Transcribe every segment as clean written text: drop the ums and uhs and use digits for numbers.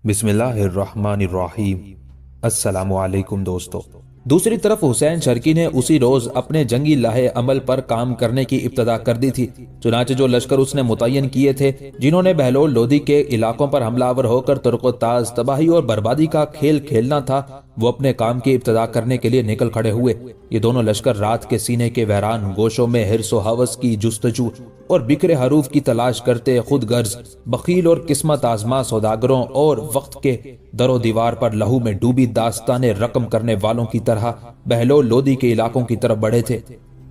بسم اللہ الرحمن الرحیم۔ السلام علیکم دوستو۔ دوسری طرف حسین شرکی نے اسی روز اپنے جنگی لاہے عمل پر کام کرنے کی ابتدا کر دی تھی۔ چنانچہ جو لشکر اس نے متعین کیے تھے جنہوں نے بہلول لودھی کے علاقوں پر حملہ آور ہو کر ترک و تاز، تباہی اور بربادی کا کھیل کھیلنا تھا، وہ اپنے کام کی ابتدا کرنے کے لیے نکل کھڑے ہوئے۔ یہ دونوں لشکر رات کے سینے کے ویران گوشوں میں حرص و ہوس کی جستجو اور بکھرے حروف کی تلاش کرتے، خود غرض، بخیل اور قسمت آزما سوداگروں اور وقت کے در و دیوار پر لہو میں ڈوبی داستان رقم کرنے والوں کی طرح بہلول لودھی کے علاقوں کی طرف بڑھے تھے۔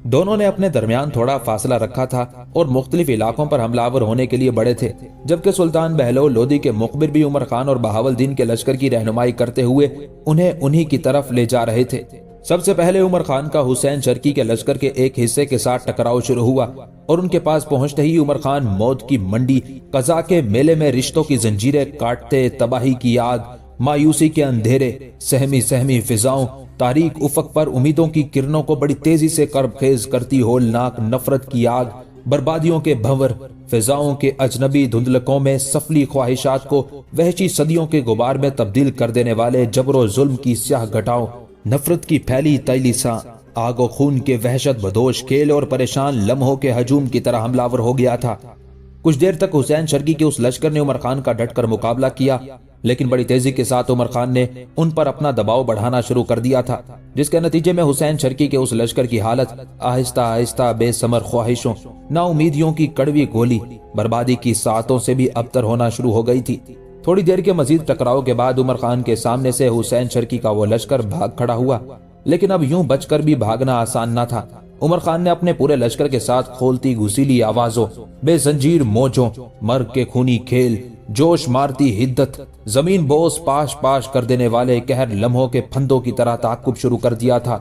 دونوں نے اپنے درمیان تھوڑا فاصلہ رکھا تھا اور مختلف علاقوں پر حملہ آور ہونے کے لیے بڑھے تھے، جبکہ سلطان بہلول لودھی کے مخبر بھی عمر خان اور بہاولدین کے لشکر کی رہنمائی کرتے ہوئے انہی کی طرف لے جا رہے تھے۔ سب سے پہلے عمر خان کا حسین شرکی کے لشکر کے ایک حصے کے ساتھ ٹکراؤ شروع ہوا اور ان کے پاس پہنچتے ہی عمر خان موت کی منڈی، قضا کے میلے میں رشتوں کی زنجیریں کاٹتے، تباہی کی آگ، مایوسی کے اندھیرے، سہمی سہمی فضاؤں، تاریک افق پر امیدوں کی کرنوں کو بڑی تیزی سے کرب خیز کرتی ہولناک نفرت کی آگ، بربادیوں کے بھنور، فضاؤں کے اجنبی دھندلکوں میں سفلی خواہشات کو وحشی صدیوں کے غبار میں تبدیل کر دینے والے جبر و ظلم کی سیاہ گھٹاؤں، نفرت کی پھیلی تیلی سا آگ و خون کے وحشت بدوش کھیل اور پریشان لمحوں کے ہجوم کی طرح حملہ آور ہو گیا تھا۔ کچھ دیر تک حسین شرکی کے اس لشکر نے عمر خان کا ڈٹ کر مقابلہ کیا، لیکن بڑی تیزی کے ساتھ عمر خان نے ان پر اپنا دباؤ بڑھانا شروع کر دیا تھا، جس کے نتیجے میں حسین شرکی کے اس لشکر کی حالت آہستہ آہستہ بے ثمر خواہشوں، نا امیدیوں کی کڑوی گولی، بربادی کی ساعتوں سے بھی ابتر ہونا شروع ہو گئی تھی۔ تھوڑی دیر کے مزید ٹکراؤ کے بعد عمر خان کے سامنے سے حسین شرکی کا وہ لشکر بھاگ کھڑا ہوا، لیکن اب یوں بچ کر بھی بھاگنا آسان نہ تھا۔ عمر خان نے اپنے پورے لشکر کے ساتھ کھولتی گھسیلی آوازوں، بے زنجیر موجوں، مرگ کے خونی کھیل، جوش مارتی حدت، زمین بوس پاش پاش کر دینے والے قہر لمحوں کے پھندوں کی طرح تعاقب شروع کر دیا تھا،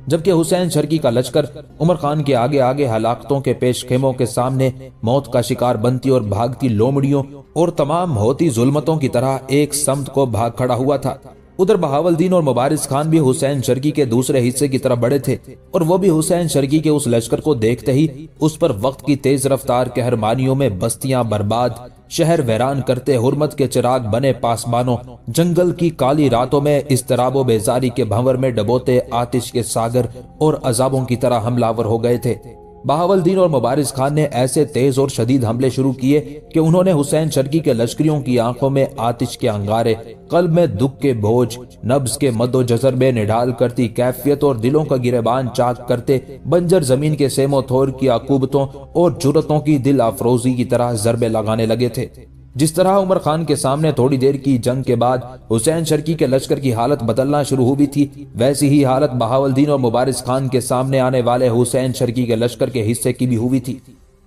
جبکہ حسین شرکی کا لشکر عمر خان کے آگے آگے ہلاکتوں کے پیش خیموں کے سامنے موت کا شکار بنتی اور بھاگتی لومڑیوں اور تمام ہوتی ظلمتوں کی طرح ایک سمت کو بھاگ کھڑا ہوا تھا۔ ادھر بہاولدین اور مبارز خان بھی حسین شرکی کے دوسرے حصے کی طرف بڑھے تھے، اور وہ بھی حسین شرکی کے اس لشکر کو دیکھتے ہی اس پر وقت کی تیز رفتار قہرمانیوں میں بستیاں برباد، شہر ویران کرتے حرمت کے چراغ بنے پاسبانوں، جنگل کی کالی راتوں میں اضطراب و بیزاری کے بھنور میں ڈبوتے آتش کے ساگر اور عذابوں کی طرح حملہ آور ہو گئے تھے۔ بہاولدین اور مبارز خان نے ایسے تیز اور شدید حملے شروع کیے کہ انہوں نے حسین شرکی کے لشکریوں کی آنکھوں میں آتش کے انگارے، قلب میں دکھ کے بوجھ، نبض کے مد و جزر میں نڈال کرتی کیفیت اور دلوں کا گریبان چاک کرتے بنجر زمین کے سیم و تھور کی عقوبتوں اور جرتوں کی دل افروزی کی طرح ضربے لگانے لگے تھے۔ جس طرح عمر خان کے سامنے تھوڑی دیر کی جنگ کے بعد حسین شرکی کے لشکر کی حالت بدلنا شروع ہوئی تھی، ویسی ہی حالت بہاولدین اور مبارز خان کے سامنے آنے والے حسین شرکی کے لشکر کے حصے کی بھی ہوئی تھی،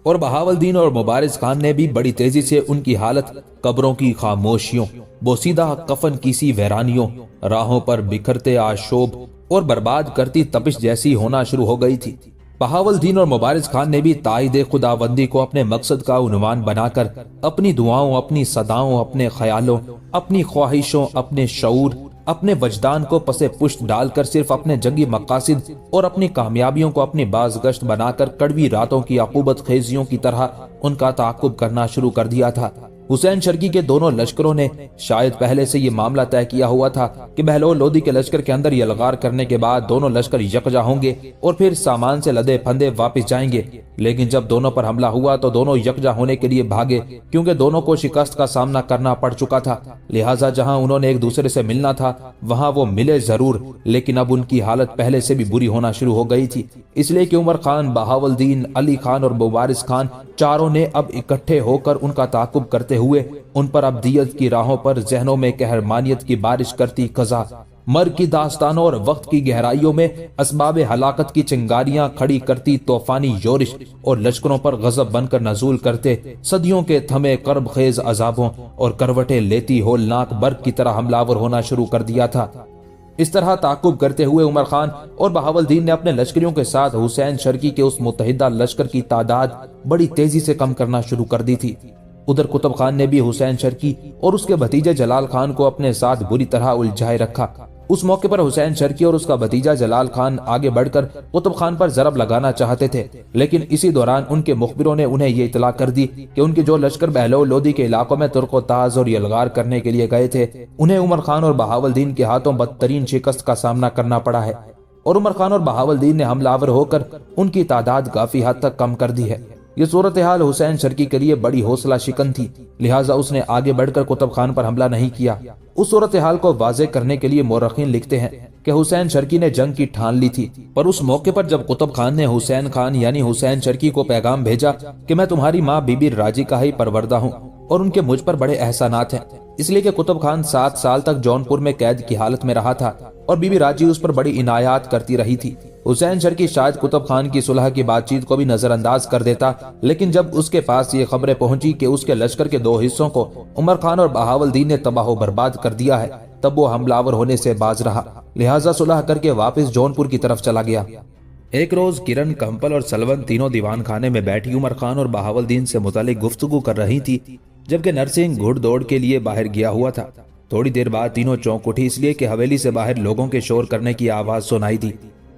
اور بہاولدین اور مبارز خان نے بھی بڑی تیزی سے ان کی حالت قبروں کی خاموشیوں، بوسیدہ کفن کیسی ویرانیوں، راہوں پر بکھرتے آشوب اور برباد کرتی تپش جیسی ہونا شروع ہو گئی تھی۔ بہاولدین اور مبارز خان نے بھی تائید خداوندی کو اپنے مقصد کا عنوان بنا کر اپنی دعاؤں، اپنی صداؤں، اپنے خیالوں، اپنی خواہشوں، اپنے شعور، اپنے وجدان کو پسے پشت ڈال کر صرف اپنے جنگی مقاصد اور اپنی کامیابیوں کو اپنی بازگشت بنا کر کڑوی راتوں کی عقوبت خیزیوں کی طرح ان کا تعاقب کرنا شروع کر دیا تھا۔ حسین شرکی کے دونوں لشکروں نے شاید پہلے سے یہ معاملہ طے کیا ہوا تھا کہ بہلول لودھی کے لشکر کے اندر یلغار کرنے کے بعد دونوں لشکر یکجا ہوں گے اور پھر سامان سے لدے پھندے واپس جائیں گے، لیکن جب دونوں پر حملہ ہوا تو دونوں یکجا ہونے کے لیے بھاگے، کیونکہ دونوں کو شکست کا سامنا کرنا پڑ چکا تھا۔ لہٰذا جہاں انہوں نے ایک دوسرے سے ملنا تھا وہاں وہ ملے ضرور، لیکن اب ان کی حالت پہلے سے بھی بری ہونا شروع ہو گئی تھی، اس لیے کہ عمر خان، بہاولدین، علی خان اور مبارز خان چاروں نے اب اکٹھے ہو کر ان کا تعاقب کرتے ہوئے ان پر ابدیت کی راہوں پر ذہنوں میں قہرمانیت کی بارش کرتی قضا، مرگ کی داستانوں اور وقت کی گہرائیوں میں اسباب ہلاکت کی چنگاریاں کھڑی کرتی طوفانی یورش اور لشکروں پر غضب بن کر نزول کرتے صدیوں کے تھمے کرب خیز عذابوں اور کروٹیں لیتی ہولناک برق کی طرح حملہ آور ہونا شروع کر دیا تھا۔ اس طرح تعاقب کرتے ہوئے عمر خان اور بہاولدین نے اپنے لشکریوں کے ساتھ حسین شرکی کے اس متحدہ لشکر کی تعداد بڑی تیزی سے کم کرنا شروع کر دی تھی۔ ادھر قطب خان نے بھی حسین شرکی اور اس کے بھتیجے جلال خان کو اپنے ساتھ بری طرح الجھائے رکھا उस मौके पर हुसैन शर्की और उसका भतीजा जलाल खान आगे बढ़कर कुतुब खान पर जरब लगाना चाहते थे, लेकिन इसी दौरान उनके मुखबिरों ने उन्हें ये इतला कर दी कि उनके जो लश्कर बहलोल लोदी के इलाकों में तुर्को ताज और यलगार करने के लिए गए थे, उन्हें उमर खान और बहावलदीन के हाथों बदतरीन शिकस्त का सामना करना पड़ा है और उमर खान और बहावलदीन ने हमलावर होकर उनकी तादाद काफी हद तक कम कर दी है। ये सूरत हाल हुसैन शर्की के लिए बड़ी हौसला शिकन थी, लिहाजा उसने आगे बढ़कर कुतुब खान पर हमला नहीं किया। उस सूरत हाल को वाज़ेह करने के लिए मोरखीन लिखते हैं कि हुसैन शर्की ने जंग की ठान ली थी, पर उस मौके पर जब कुतुब खान ने हुसैन खान यानी हुसैन शर्की को पैगाम भेजा कि मैं तुम्हारी माँ बीबी राजी का ही परवरदा हूँ और उनके मुझ पर बड़े एहसानात हैं, इसलिए कि कुतुब खान 7 साल तक जौनपुर में कैद की हालत में रहा था और बीबी राजी उस पर बड़ी इनायात करती रही थी। हुसैन शर्की शायद कुतुब खान की सुलह की बातचीत को भी नजरअंदाज कर देता, लेकिन जब उसके पास ये खबरें पहुंची कि उसके लश्कर के 2 हिस्सों को उमर खान और बहावलदीन ने तबाह बर्बाद कर दिया है, तब वो हमलावर होने से बाज रहा, लिहाजा सुलह करके वापस जौनपुर की तरफ चला गया। एक रोज किरण, कंपल और सलवन तीनों दीवान खाने में बैठी उमर खान और बहावलदीन से मुतालिक गुफ्तगू कर रही थी, जबकि नरसिंह घुड़ दौड़ के लिए बाहर गया हुआ था। थोड़ी देर बाद तीनों चौंक उठी, इसलिए कि हवेली से बाहर लोगों के शोर करने की आवाज सुनाई दी।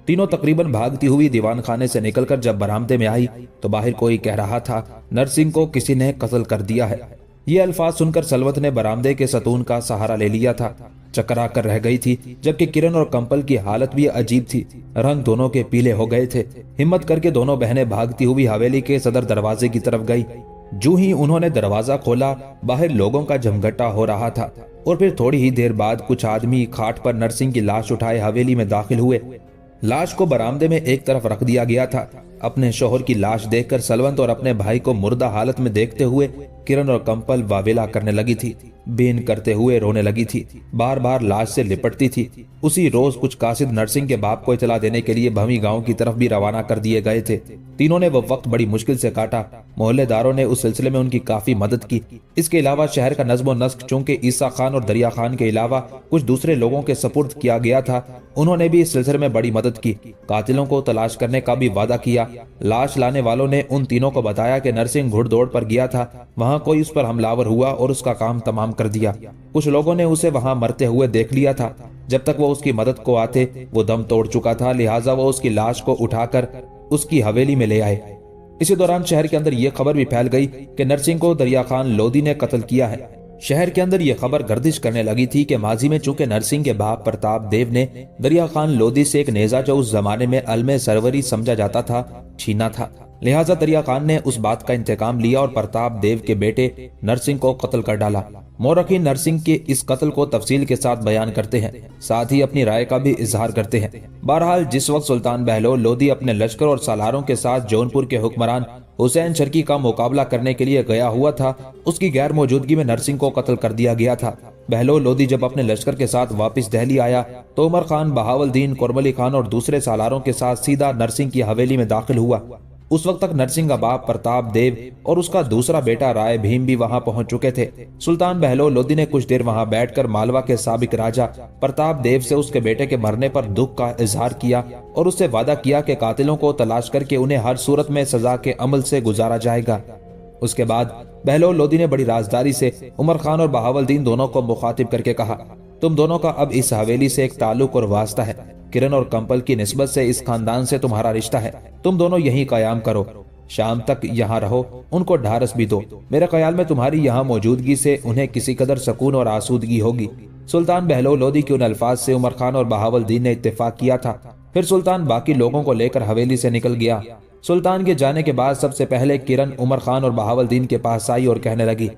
तीनों तकरीबन भागती हुई दीवान खाने से निकलकर जब बरामदे में आई तो बाहर कोई कह रहा था, नरसिंह को किसी ने कत्ल कर दिया है। ये अल्फाज सुनकर सलवत ने बरामदे के सतून का सहारा ले लिया था। चकरा कर रह गई थी, जबकि किरण और कंपल की हालत भी अजीब थी। रंग दोनों के पीले हो गए थे। हिम्मत करके दोनों बहनें भागती हुई हवेली के सदर दरवाजे की तरफ गई। जूं ही उन्होंने दरवाजा खोला, बाहर लोगों का जमघटा हो रहा था और फिर थोड़ी ही देर बाद कुछ आदमी खाट पर नरसिंह की लाश उठाए हवेली में दाखिल हुए। लाश को बरामदे में एक तरफ रख दिया गया था। अपने शोहर की लाश देखकर सलवंत और अपने भाई को मुर्दा हालत में देखते हुए किरण और कंपल वावेला करने लगी थी, बेन करते हुए रोने लगी थी, बार बार लाश से लिपटती थी। उसी रोज कुछ कासिद नरसिंह के बाप को इतला देने के लिए भवी गांव की तरफ भी रवाना कर दिए गए थे। तीनों ने वो वक्त बड़ी मुश्किल से काटा। मोहल्लेदारों ने उस सिलसिले में उनकी काफी मदद की। इसके अलावा शहर का नज्म और नस्क चूंकि ईसा खान और दरिया खान के अलावा कुछ दूसरे लोगों के सपुर्द किया गया था, उन्होंने भी इस सिलसिले में बड़ी मदद की। कातिलों को तलाश करने का भी वादा किया। लाश लाने वालों ने उन तीनों को बताया कि नरसिंह घुड़दौड़ पर गया था, वहां कोई उस पर हमलावर हुआ और उसका काम तमाम कर दिया। कुछ लोगों ने उसे वहां मरते हुए देख लिया था। जब तक वो उसकी मदद को आते वो दम तोड़ चुका था, लिहाजा वो उसकी लाश को उठाकर उसकी हवेली में ले आए। इसी दौरान शहर के अंदर यह खबर भी फैल गई कि नरसिंह को दरिया खान लोदी ने कत्ल किया है। शहर के अंदर यह खबर गर्दिश करने लगी थी कि माजी में चूंकि नरसिंह के बाप प्रताप देव ने दरिया खान लोदी से एक नेजा जो उस जमाने में अलमे सरवरी समझा जाता था, छीना था, लिहाजा दरिया खान ने उस बात का इंतकाम लिया और प्रताप देव के बेटे नरसिंह को कत्ल कर डाला। मोरखी नरसिंह के इस कत्ल को तफसील के साथ बयान करते हैं, साथ ही अपनी राय का भी इजहार करते हैं। बहरहाल जिस वक्त सुल्तान बहलोल लोदी अपने लश्कर और सालारों के साथ जौनपुर के हुक्मरान हुसैन शर्की का मुकाबला करने के लिए गया हुआ था, उसकी गैर मौजूदगी में नरसिंह को कत्ल कर दिया गया था। बहलोल लोदी जब अपने लश्कर के साथ वापस दिल्ली आया तो उमर खान, बहावलदीन, कुरमली खान और दूसरे सालारों के साथ सीधा नरसिंह की हवेली में दाखिल हुआ। उस वक्त तक नरसिंह का बाप प्रताप देव और उसका दूसरा बेटा राय भीम भी वहां पहुंच चुके थे। सुल्तान बहलोल लोदी ने कुछ देर वहां बैठकर मालवा के साबिक राजा प्रताप देव से उसके बेटे के मरने पर दुख का इजहार किया और उससे वादा किया कि कातिलों को तलाश करके उन्हें हर सूरत में सजा के अमल से गुजारा जाएगा। उसके बाद बहलोल लोदी ने बड़ी राजदारी से उमर खान और बहावलदीन दोनों को मुखातिब करके कहा, तुम दोनों का अब इस हवेली से एक ताल्लुक और वास्ता है। किरण और कंपल की निस्बत से इस खानदान से तुम्हारा रिश्ता है। तुम दोनों यहीं कायम करो, शाम तक यहाँ रहो, उनको ढारस भी दो। मेरे ख्याल में तुम्हारी यहाँ मौजूदगी से उन्हें किसी कदर सुकून और आसूदगी होगी। सुल्तान बहलोल लोदी के उन अल्फाज से उमर खान और बहावलदीन ने इत्तेफाक किया था। फिर सुल्तान बाकी लोगों को लेकर हवेली से निकल गया। सुल्तान के जाने के बाद सबसे पहले किरण उमर खान और बहावलदीन के पास आई और कहने लगी,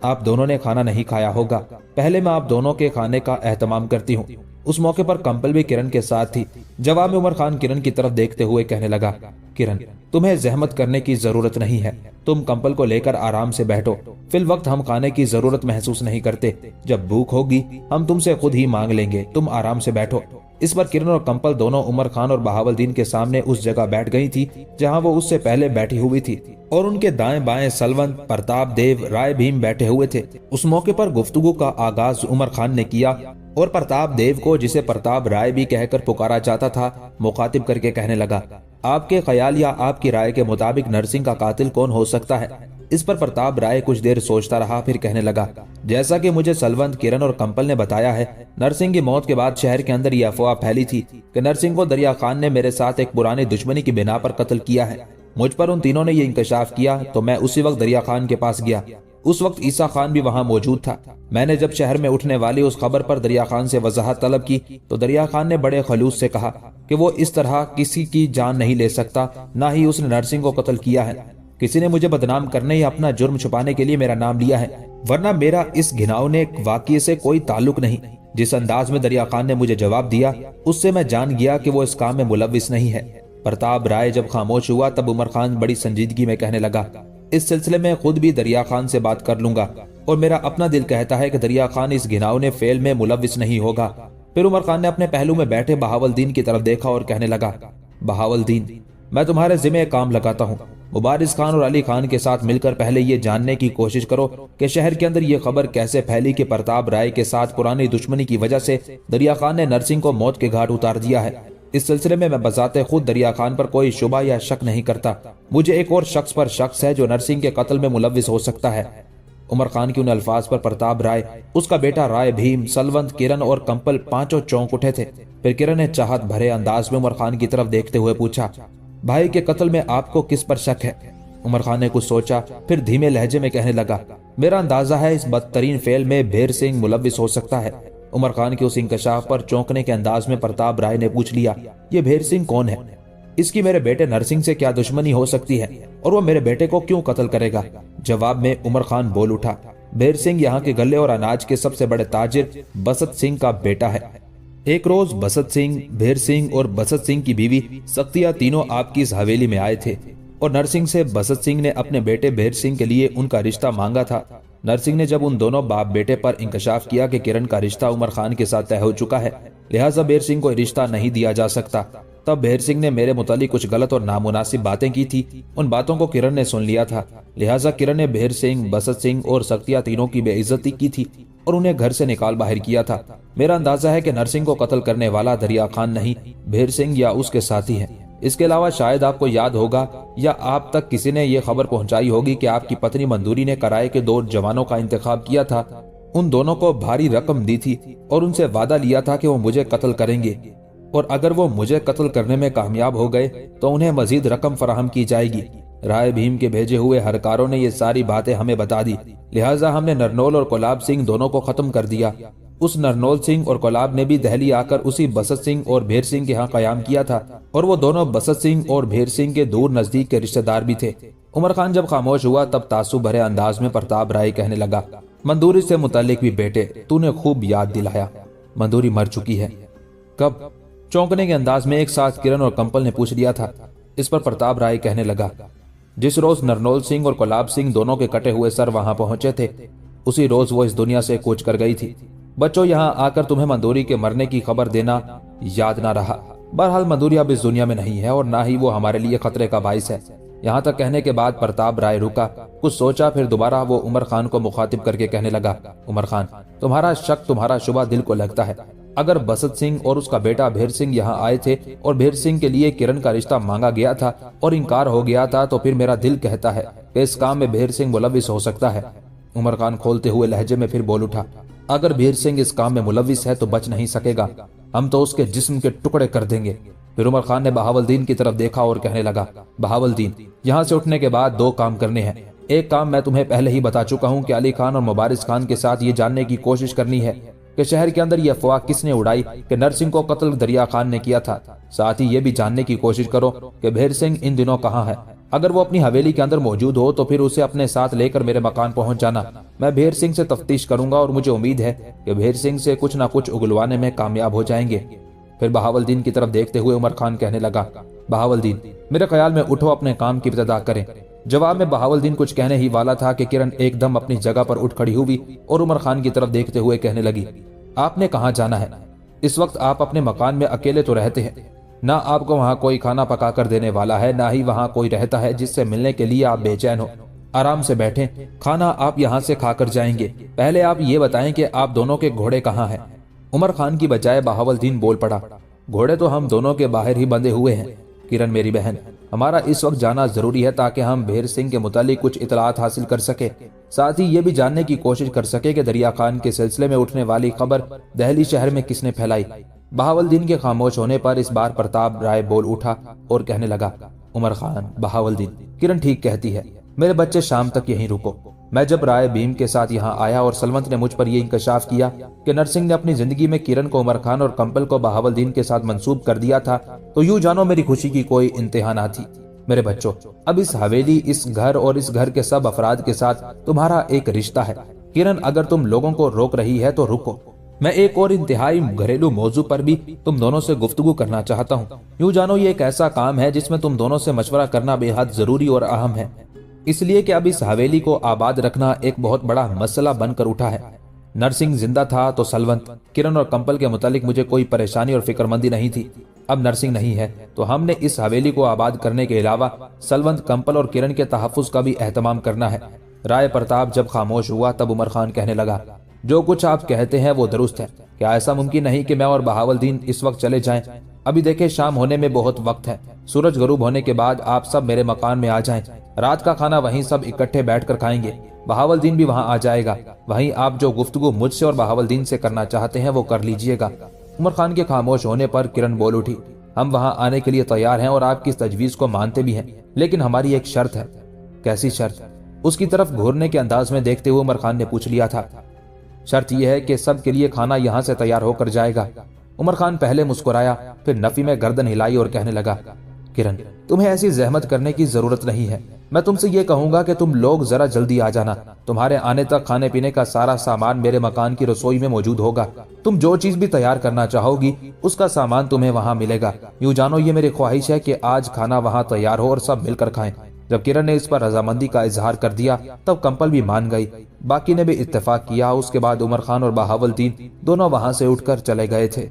आप दोनों ने खाना नहीं खाया होगा, पहले मैं आप दोनों के खाने का एहतमाम करती हूँ। उस मौके पर कंपल भी किरण के साथ थी। जवाब में उमर खान किरण की तरफ देखते हुए कहने लगा, किरण तुम्हें जहमत करने की जरूरत नहीं है, तुम कंपल को लेकर आराम से बैठो। फिल वक्त हम खाने की जरूरत महसूस नहीं करते, जब भूख होगी हम तुमसे खुद ही मांग लेंगे, तुम आराम से बैठो। इस पर किरण और कंपल दोनों उमर खान और बहावलदीन के सामने उस जगह बैठ गई थी जहां वो उससे पहले बैठी हुई थी और उनके दाएं बाएं सलवंत, प्रताप देव, राय भीम बैठे हुए थे। उस मौके पर गुफ्तगू का आगाज उमर खान ने किया और प्रताप देव को, जिसे प्रताप राय भी कहकर पुकारा जाता था, मुखातिब करके कहने लगा, आपके ख्याल या आपकी राय के मुताबिक नरसिंह का कातिल कौन हो सकता है? इस पर प्रताप राय कुछ देर सोचता रहा, फिर कहने लगा, जैसा कि मुझे सलवंत, किरण और कंपल ने बताया है, नरसिंह की मौत के बाद शहर के अंदर यह अफवाह फैली थी कि नरसिंह को दरिया खान ने मेरे साथ एक पुरानी दुश्मनी की बिना पर कत्ल किया है। मुझ पर उन तीनों ने ये इंकशाफ किया तो मैं उसी वक्त दरिया खान के पास गया। उस वक्त ईसा खान भी वहां मौजूद था। मैंने जब शहर में उठने वाली उस खबर पर दरिया खान से वजाहत तलब की तो दरिया खान ने बड़े खलूस से कहा कि वो इस तरह किसी की जान नहीं ले सकता, ना ही उसने नरसिंह को कत्ल किया है। किसी ने मुझे बदनाम करने या अपना जुर्म छुपाने के लिए मेरा नाम लिया है, वरना मेरा इस घिनौने वाकये से कोई ताल्लुक नहीं। जिस अंदाज में दरिया खान ने मुझे जवाब दिया, उससे मैं जान गया कि वो इस काम में मुलव्विस नहीं है। प्रताप राय जब खामोश हुआ तब उमर खान बड़ी संजीदगी में कहने लगा, इस सिलसिले में खुद भी दरिया खान से बात कर लूंगा और मेरा अपना दिल कहता है कि दरिया खान इस घिनौने फेल में मुलव्विस नहीं होगा। फिर उमर खान ने अपने पहलू में बैठे बहावलदीन की तरफ देखा और कहने लगा, बहावलदीन, मैं तुम्हारे जिम्मे काम लगाता हूँ। मुबारिस खान और अली खान के साथ मिलकर पहले ये जानने की कोशिश करो कि शहर के अंदर ये खबर कैसे फैली कि प्रताप राय के साथ पुरानी दुश्मनी की वजह से दरिया खान ने नरसिंह को मौत के घाट उतार दिया है। इस सिलसिले में मैं बजाते खुद दरिया खान पर कोई शुबा या शक नहीं करता। मुझे एक और शख्स पर शक है जो नरसिंह के कत्ल में मुलव्विस हो सकता है। उमर खान के उन अल्फाज पर प्रताप राय, उसका बेटा राय भीम, सलवंत, किरण और कंपल पांचों चौंक उठे थे। फिर किरण ने चाहत भरे अंदाज में उमर खान की तरफ देखते हुए पूछा, भाई के कत्ल में आपको किस पर शक है? उमर खान ने कुछ सोचा, फिर धीमे लहजे में कहने लगा, मेरा अंदाजा है इस बदतरीन फेल में भेर सिंह मुलव्विस हो सकता है। उमर खान के उस इंकशाफ पर चौंकने के अंदाज में प्रताप राय ने पूछ लिया, ये भेर सिंह कौन है? इसकी मेरे बेटे नरसिंह से क्या दुश्मनी हो सकती है और वो मेरे बेटे को क्यों कत्ल करेगा? जवाब में उमर खान बोल उठा, भेर सिंह यहाँ के गले और अनाज के सबसे बड़े ताजिर बसत सिंह का बेटा है। एक रोज बसत सिंह, भेर सिंह और बसत सिंह की बीवी सख्तिया तीनों आपकी इस हवेली में आए थे और नरसिंह से बसत सिंह ने अपने बेटे भेर सिंह के लिए उनका रिश्ता मांगा था। नरसिंह ने जब उन दोनों बाप बेटे पर इंकशाफ किया कि किरण का रिश्ता उमर खान के साथ तय हो चुका है, लिहाजा भेर सिंह को रिश्ता नहीं दिया जा सकता, तब भेर सिंह ने मेरे मुतालिक कुछ गलत और नामुनासिब बातें की थी। उन बातों को किरण ने सुन लिया था, लिहाजा किरण ने भेर सिंह, बसत सिंह और सख्तिया तीनों की बेइज्जती की थी और उन्हें घर से निकाल बाहर किया था। मेरा अंदाजा है कि नरसिंह को कत्ल करने वाला दरिया खान नहीं, भेर सिंह या उसके साथी हैं। इसके अलावा शायद आपको याद होगा या आप तक किसी ने यह खबर पहुंचाई होगी कि आपकी पत्नी मंदूरी ने कराए के 2 जवानों का इंतखाब किया था। उन दोनों को भारी रकम दी थी और उनसे वादा लिया था कि वो मुझे कत्ल करेंगे और अगर वो मुझे कत्ल करने में कामयाब हो गए तो उन्हें मजीद रकम फराहम की जाएगी। राय भीम के भेजे हुए हरकारों ने ये सारी बातें हमें बता दी, लिहाजा हमने नरनौल और कोलाब सिंह दोनों को खत्म कर दिया। उस नरनौल सिंह और कोलाब ने भी दहली आकर उसी बसत सिंह और भेर सिंह के यहाँ कयाम किया था और वो दोनों बसत सिंह और भेर सिंह के दूर नजदीक के रिश्तेदार भी थे। उमर खान जब खामोश हुआ तब तासुब भरे अंदाज में प्रताप राय कहने लगा, मंदूरी से मुतालिक भी बेटे तूने खूब याद दिलाया, मंदूरी मर चुकी है। कब? चौंकने के अंदाज में एक साथ किरण और कंपल ने पूछ लिया था। इस पर प्रताप राय कहने लगा, जिस रोज नरनौल सिंह और कोलाब सिंह दोनों के कटे हुए सर वहां पहुंचे थे, उसी रोज वो इस दुनिया से कूच कर गई थी। बच्चों, यहाँ आकर तुम्हें मंदूरी के मरने की खबर देना याद ना रहा। बहरहाल मंदूरी अब इस दुनिया में नहीं है और ना ही वो हमारे लिए खतरे का बाइस है। यहाँ तक कहने के बाद प्रताप राय रुका, कुछ सोचा, फिर दोबारा वो उमर खान को मुखातिब करके कहने लगा, उमर खान, तुम्हारा शक, तुम्हारा शुबा दिल को लगता है। अगर बसत सिंह और उसका बेटा भेर सिंह यहाँ आए थे और भेर सिंह के लिए किरण का रिश्ता मांगा गया था और इनकार हो गया था, तो फिर मेरा दिल कहता है कि इस काम में भेर सिंह मुलव्विस हो सकता है। उमर खान खोलते हुए लहजे में फिर बोल उठा, अगर भेर सिंह इस काम में मुलव्विस है तो बच नहीं सकेगा, हम तो उसके जिस्म के टुकड़े कर देंगे। फिर उमर खान ने बहावलदीन की तरफ देखा और कहने लगा, बहावलदीन, यहाँ से उठने के बाद 2 काम करने हैं। एक काम मैं तुम्हें पहले ही बता चुका हूँ कि अली खान और मुबारिस खान के साथ ये जानने की कोशिश करनी है कि शहर के अंदर यह अफवाह किसने उड़ाई कि नरसिंह को कत्ल दरिया खान ने किया था। साथ ही ये भी जानने की कोशिश करो कि भेर सिंह इन दिनों कहाँ है। अगर वो अपनी हवेली के अंदर मौजूद हो तो फिर उसे अपने साथ लेकर मेरे मकान पहुंच जाना। मैं भेर सिंह से तफ्तीश करूंगा और मुझे उम्मीद है कि भेर सिंह से कुछ ना कुछ उगलवाने में कामयाब हो जाएंगे। फिर बहावलदीन की तरफ देखते हुए उमर खान कहने लगा, बहावलदीन, मेरे ख्याल में उठो, अपने काम की इब्तिदा करें। जवाब में बहावलदीन कुछ कहने ही वाला था कि किरण एकदम अपनी जगह पर उठ खड़ी हुई और उमर खान की तरफ देखते हुए कहने लगी, आपने कहाँ जाना है? इस वक्त आप अपने मकान में अकेले तो रहते हैं, ना आपको वहाँ कोई खाना पका कर देने वाला है, ना ही वहाँ कोई रहता है जिससे मिलने के लिए आप बेचैन हो। आराम से बैठें, खाना आप यहाँ से खाकर जाएंगे। पहले आप ये बताएं कि आप दोनों के घोड़े कहाँ हैं? उमर खान की बजाय बहावलदीन बोल पड़ा, घोड़े तो हम दोनों के बाहर ही बंधे हुए हैं। کرن میری بہن، ہمارا اس وقت جانا ضروری ہے تاکہ ہم بھیر سنگھ کے متعلق کچھ اطلاعات حاصل کر سکے، ساتھ ہی یہ بھی جاننے کی کوشش کر سکے کہ دریا خان کے سلسلے میں اٹھنے والی خبر دہلی شہر میں کس نے پھیلائی۔ بہاولدین کے خاموش ہونے پر اس بار پرتاپ رائے بول اٹھا اور کہنے لگا، عمر خان، بہاولدین، کرن ٹھیک کہتی ہے، میرے بچے شام تک یہیں رکو۔ میں جب رائے بھیم کے ساتھ یہاں آیا اور سلونت نے مجھ پر یہ انکشاف کیا کہ نرسنگھ نے اپنی زندگی میں کرن کو عمر خان اور کمپل کو بہاولدین کے ساتھ منسوب کر دیا تھا، تو یوں جانو میری خوشی کی کوئی انتہا نہ تھی۔ میرے بچوں، اب اس حویلی، اس گھر اور اس گھر کے سب افراد کے ساتھ تمہارا ایک رشتہ ہے۔ کرن، اگر تم لوگوں کو روک رہی ہے تو رکو، میں ایک اور انتہائی گھریلو موضوع پر بھی تم دونوں سے گفتگو کرنا چاہتا ہوں۔ یوں جانو یہ ایک ایسا کام ہے جس میں تم دونوں سے مشورہ کرنا بے حد ضروری اور اہم ہے، اس لیے کہ اب اس حویلی کو آباد رکھنا ایک بہت بڑا مسئلہ بن کر اٹھا ہے۔ نرسنگھ زندہ تھا تو سلونت، کرن اور کمپل کے متعلق مجھے کوئی پریشانی اور فکر مندی نہیں تھی۔ اب نرسنگھ نہیں ہے تو ہم نے اس حویلی کو آباد کرنے کے علاوہ سلونت، کمپل اور کرن کے تحفظ کا بھی اہتمام کرنا ہے۔ رائے پرتاپ جب خاموش ہوا تب عمر خان کہنے لگا، جو کچھ آپ کہتے ہیں وہ درست ہے۔ کیا ایسا ممکن نہیں کہ میں اور بہاولدین اس وقت چلے جائیں؟ ابھی دیکھیں شام ہونے میں بہت وقت ہے، سورج غروب ہونے کے بعد آپ سب میرے مکان میں آ جائیں، رات کا کھانا وہیں سب اکٹھے بیٹھ کر کھائیں گے، بہاولدین بھی وہاں آ جائے گا، وہیں آپ جو گفتگو مجھ سے اور بہاولدین سے کرنا چاہتے ہیں وہ کر لیجئے گا۔ عمر خان کے خاموش ہونے پر کرن بول اٹھی، ہم وہاں آنے کے لیے تیار ہیں اور آپ کی اس تجویز کو مانتے بھی ہیں، لیکن ہماری ایک شرط ہے۔ کیسی شرط؟ اس کی طرف گھورنے کے انداز میں دیکھتے ہوئے عمر خان نے پوچھ لیا تھا۔ شرط یہ ہے کہ سب کے لیے کھانا یہاں سے تیار ہو کر جائے گا۔ عمر خان پہلے مسکرایا، پھر نفی میں گردن ہلائی اور کہنے لگا، کرن، تمہیں ایسی زحمت کرنے کی ضرورت نہیں ہے، میں تم سے یہ کہوں گا کہ تم لوگ ذرا جلدی آ جانا، تمہارے آنے تک کھانے پینے کا سارا سامان میرے مکان کی رسوئی میں موجود ہوگا، تم جو چیز بھی تیار کرنا چاہو گی اس کا سامان تمہیں وہاں ملے گا۔ یوں جانو یہ میری خواہش ہے کہ آج کھانا وہاں تیار ہو اور سب مل کر کھائیں۔ جب کرن نے اس پر رضامندی کا اظہار کر دیا تب کمپل بھی مان گئی، باقی نے بھی اتفاق کیا۔ اس کے بعد عمر خان اور بہاولدین دونوں وہاں سے اٹھ کر چلے گئے تھے۔